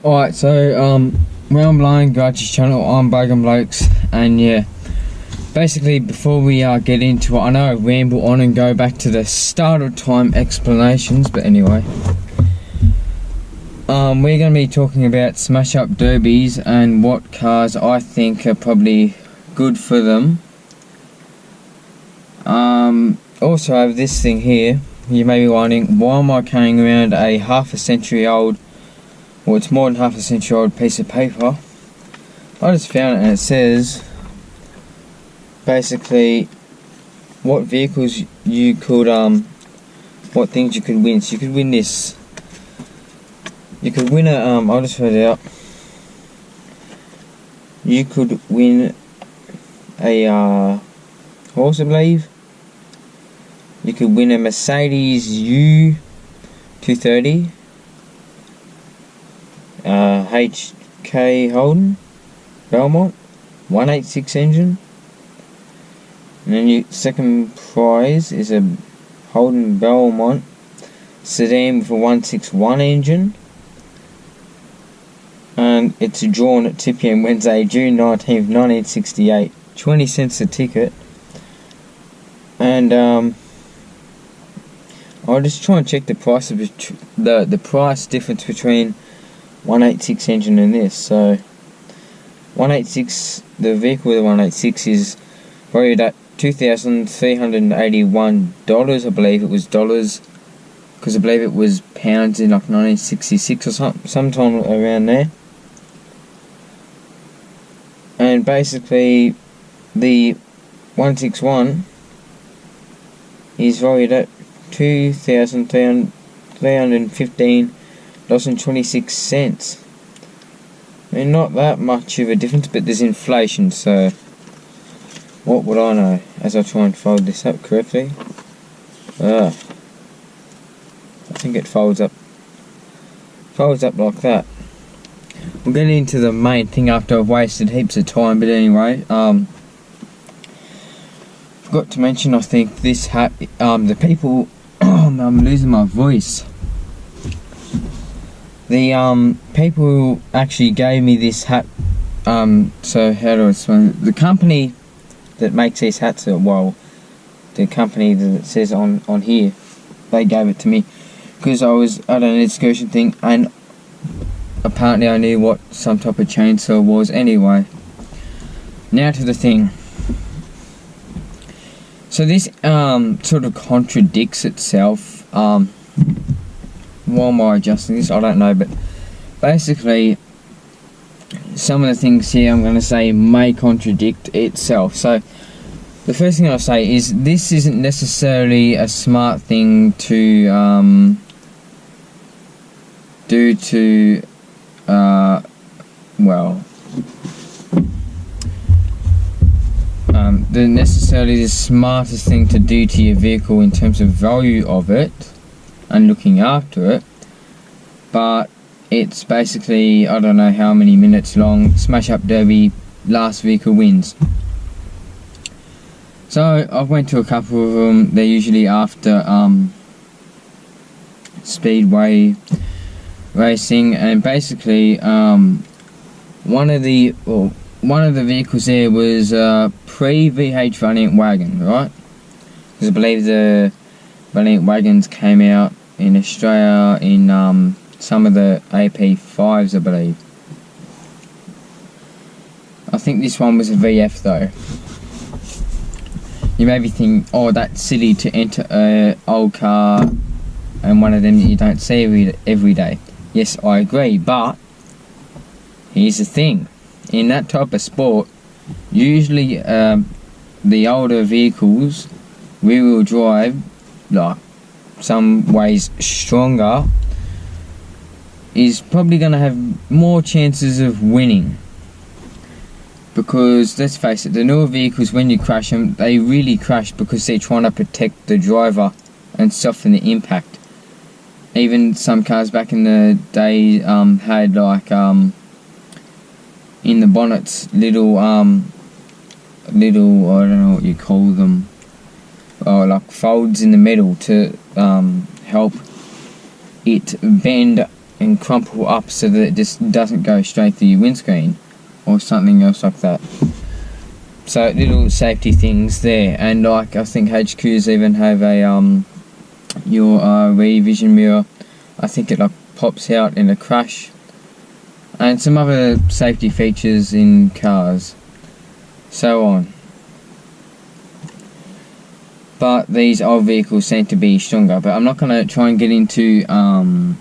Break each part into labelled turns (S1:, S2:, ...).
S1: Alright, so Realm Blind Garage's channel, I'm Bogan Blokes, and yeah, basically before we get into it, I know I ramble on and go back to the start of time explanations, but anyway, we're going to be talking about smash up derbies and what cars I think are probably good for them. Also I have this thing here. You may be wondering, why am I carrying around a half a century old, well, it's more than half a century old piece of paper. I just found it and it says basically what vehicles you could what things you could win. So you could win this. You could win a I'll just read it out. You could win a horse, I believe. You could win a Mercedes U230 HK Holden Belmont 186 engine, and then your second prize is a Holden Belmont sedan with a 161 engine, and it's drawn at 2 PM Wednesday, June 19th, 1968. 20 cents a ticket. And I'll just try and check the price of the price difference between 186 engine and this. So 186, the vehicle with the 186 is valued at $2,381. I believe it was dollars, because I believe it was pounds in like 1966 or sometime around there. And basically the 161 is valued at $2,315.26. I mean, not that much of a difference, but there's inflation, so what would I know as I try and fold this up correctly? I think it folds up like that. We'll get into the main thing after I've wasted heaps of time, but anyway, forgot to mention, I think this hat, the people, I'm losing my voice. The people who actually gave me this hat, so how do I explain it? The company that makes these hats, well, the company that it says on here, they gave it to me because I was at an excursion thing, and apparently I knew what some type of chainsaw was. Anyway, now to the thing. So this sort of contradicts itself. Why am I adjusting this? I don't know, but basically some of the things here I'm going to say may contradict itself. So the first thing I'll say is this isn't necessarily a smart thing to do to necessarily the smartest thing to do to your vehicle in terms of value of it and looking after it, but it's basically, I don't know how many minutes long, smash up derby, last vehicle wins. So I've went to a couple of them. They're usually after speedway racing, and basically one of the vehicles there was pre-VH Valiant wagon, right? Because I believe the Valiant wagons came out in Australia in some of the AP5s, I believe. I think this one was a VF though. You may be thinking, oh, that's silly to enter an old car and one of them that you don't see every day. Yes, I agree, but here's the thing. In that type of sport, usually the older vehicles, rear-wheel drive, like some ways stronger, is probably going to have more chances of winning. Because let's face it, the newer vehicles, when you crash them, they really crash because they're trying to protect the driver and soften the impact. Even some cars back in the day had like in the bonnets little I don't know what you call them, like folds in the metal to help it bend and crumple up so that it just doesn't go straight through your windscreen or something else like that. So little safety things there. And like I think HQs even have a your rear vision mirror. I think it like pops out in a crash, and some other safety features in cars, so on. But these old vehicles seem to be stronger. But I'm not going to try and get into Holden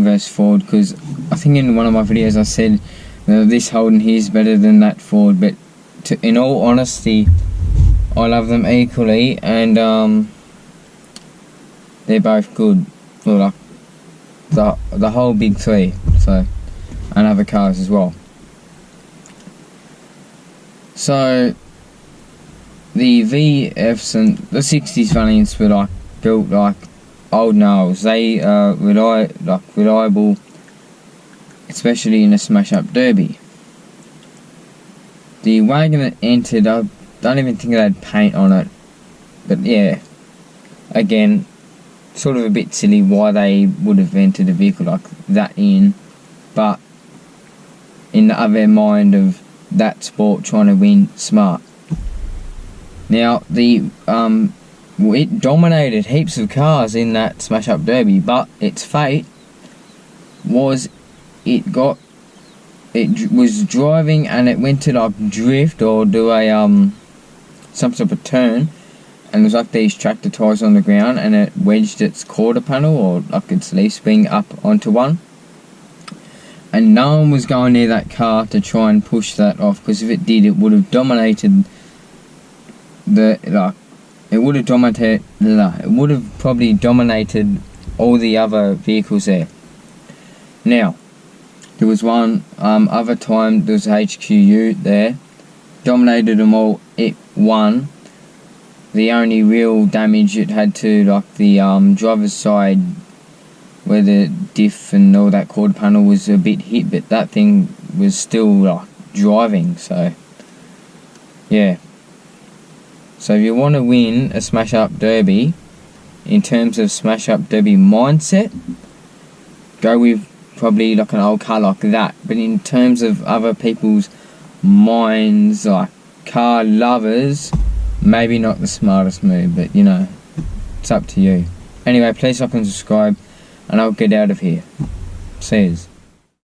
S1: versus Ford, because I think in one of my videos I said this Holden here is better than that Ford. But in all honesty, I love them equally, and they're both good. Well, like the whole big three, so, and other cars as well. So the VFs and the 60s Valiants were like built like old nails. They are reliable, especially in a smash-up derby. The wagon that entered, I don't even think it had paint on it, but yeah, again, sort of a bit silly why they would have entered a vehicle like that in, but in the other mind of that sport, trying to win smart. Now it dominated heaps of cars in that smash up derby, but its fate was it was driving and it went to like drift or do a some sort of turn, and it was like these tractor tyres on the ground, and it wedged its quarter panel or like its leaf spring up onto one, and no one was going near that car to try and push that off, because if it did, it would have dominated it would have probably dominated all the other vehicles there. Now, there was one other time there was HQU there, dominated them all, it won. The only real damage it had to like the driver's side, where the diff and all that quarter panel was a bit hit, but that thing was still like driving, so yeah. So if you want to win a smash up derby, in terms of smash up derby mindset, go with probably like an old car like that. But in terms of other people's minds, like car lovers, maybe not the smartest move, but you know, it's up to you. Anyway, please like and subscribe, and I'll get out of here. See yous.